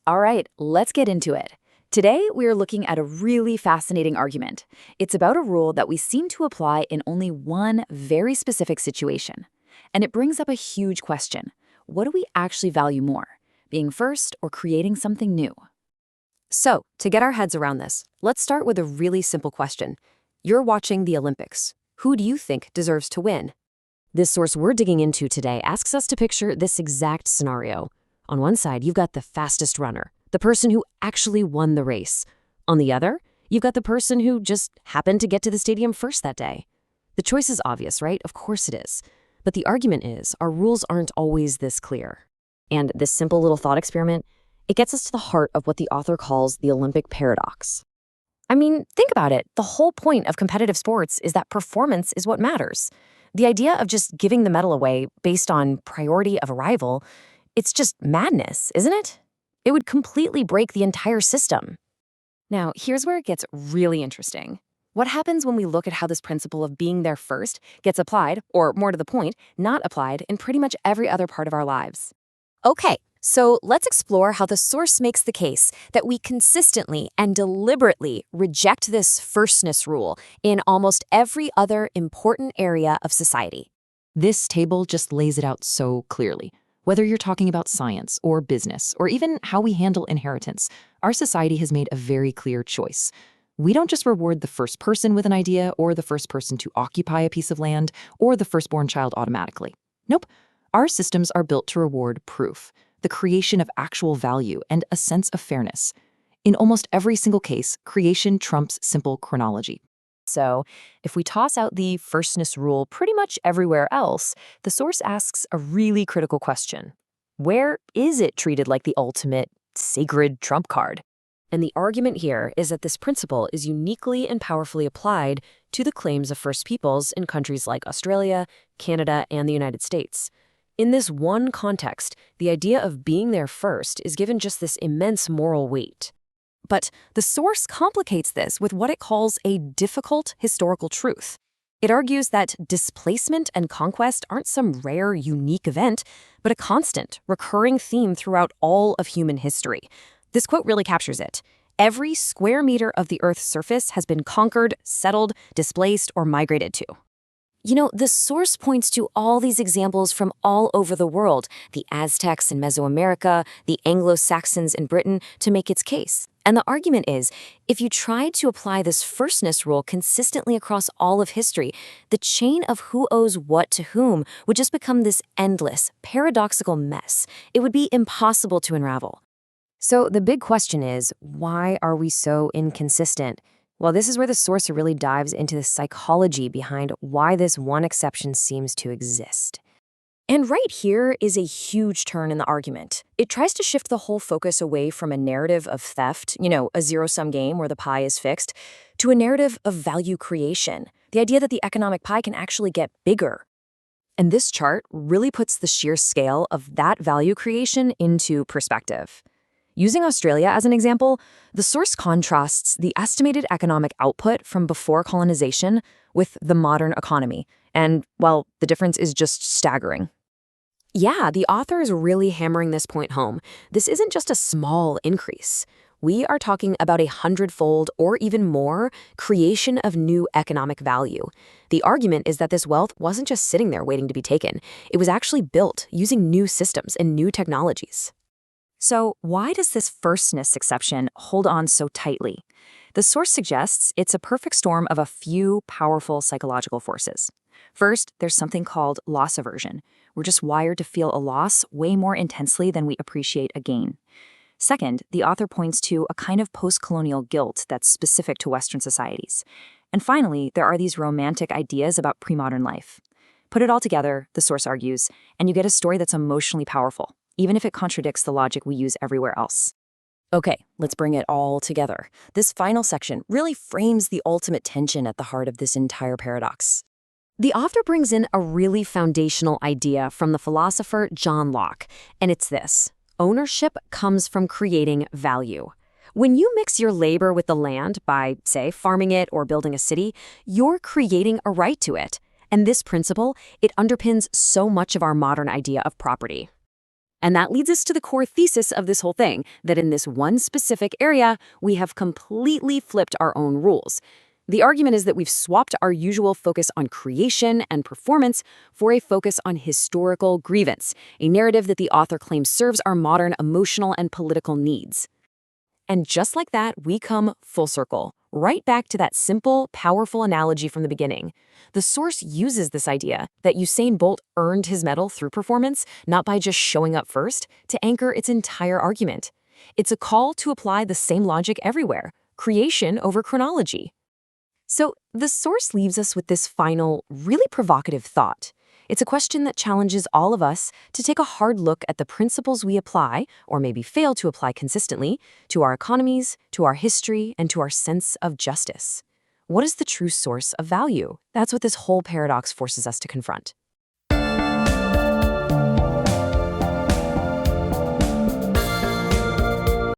All right, let's get into it. Today, we are looking at a really fascinating argument. It's about a rule that we seem to apply in only one very specific situation. And it brings up a huge question. What do we actually value more, being first or creating something new? So, to get our heads around this, let's start with a really simple question. You're watching the Olympics. Who do you think deserves to win? This source we're digging into today asks us to picture this exact scenario. On one side, you've got the fastest runner, the person who actually won the race. On the other, you've got the person who just happened to get to the stadium first that day. The choice is obvious, right? Of course it is. But the argument is, our rules aren't always this clear. And this simple little thought experiment, it gets us to the heart of what the author calls the Olympic paradox. I mean, think about it. The whole point of competitive sports is that performance is what matters. The idea of just giving the medal away based on priority of arrival, it's just madness, isn't it? It would completely break the entire system. Now, here's where it gets really interesting. What happens when we look at how this principle of being there first gets applied, or more to the point, not applied in pretty much every other part of our lives? Okay, so let's explore how the source makes the case that we consistently and deliberately reject this firstness rule in almost every other important area of society. This table just lays it out so clearly. Whether you're talking about science or business or even how we handle inheritance, our society has made a very clear choice. We don't just reward the first person with an idea or the first person to occupy a piece of land or the firstborn child automatically. Nope. Our systems are built to reward proof, the creation of actual value, and a sense of fairness. In almost every single case, creation trumps simple chronology. So, if we toss out the firstness rule pretty much everywhere else, the source asks a really critical question. Where is it treated like the ultimate, sacred trump card? And the argument here is that this principle is uniquely and powerfully applied to the claims of First Peoples in countries like Australia, Canada, and the United States. In this one context, the idea of being there first is given just this immense moral weight. But the source complicates this with what it calls a difficult historical truth. It argues that displacement and conquest aren't some rare, unique event, but a constant, recurring theme throughout all of human history. This quote really captures it. Every square meter of the Earth's surface has been conquered, settled, displaced, or migrated to. You know, the source points to all these examples from all over the world, the Aztecs in Mesoamerica, the Anglo-Saxons in Britain, to make its case. And the argument is, if you tried to apply this firstness rule consistently across all of history, the chain of who owes what to whom would just become this endless, paradoxical mess. It would be impossible to unravel. So the big question is, why are we so inconsistent? Well, this is where the source really dives into the psychology behind why this one exception seems to exist. And right here is a huge turn in the argument. It tries to shift the whole focus away from a narrative of theft, a zero-sum game where the pie is fixed, to a narrative of value creation, the idea that the economic pie can actually get bigger. And this chart really puts the sheer scale of that value creation into perspective. Using Australia as an example, the source contrasts the estimated economic output from before colonization with the modern economy. And, well, the difference is just staggering. Yeah, the author is really hammering this point home. This isn't just a small increase. We are talking about 100-fold or even more creation of new economic value. The argument is that this wealth wasn't just sitting there waiting to be taken. It was actually built using new systems and new technologies. So why does this firstness exception hold on so tightly? The source suggests it's a perfect storm of a few powerful psychological forces. First, there's something called loss aversion. We're just wired to feel a loss way more intensely than we appreciate a gain. Second, the author points to a kind of post-colonial guilt that's specific to Western societies. And finally, there are these romantic ideas about pre-modern life. Put it all together, the source argues, and you get a story that's emotionally powerful, even if it contradicts the logic we use everywhere else. Okay, let's bring it all together. This final section really frames the ultimate tension at the heart of this entire paradox. The author brings in a really foundational idea from the philosopher John Locke, and it's this: ownership comes from creating value. When you mix your labor with the land by, say, farming it or building a city, you're creating a right to it. And this principle, it underpins so much of our modern idea of property. And that leads us to the core thesis of this whole thing, that in this one specific area, we have completely flipped our own rules. The argument is that we've swapped our usual focus on creation and performance for a focus on historical grievance, a narrative that the author claims serves our modern emotional and political needs. And just like that, we come full circle, right back to that simple, powerful analogy from the beginning. The source uses this idea that Usain Bolt earned his medal through performance, not by just showing up first, to anchor its entire argument. It's a call to apply the same logic everywhere, creation over chronology. So the source leaves us with this final, really provocative thought. It's a question that challenges all of us to take a hard look at the principles we apply, or maybe fail to apply consistently, to our economies, to our history, and to our sense of justice. What is the true source of value? That's what this whole paradox forces us to confront.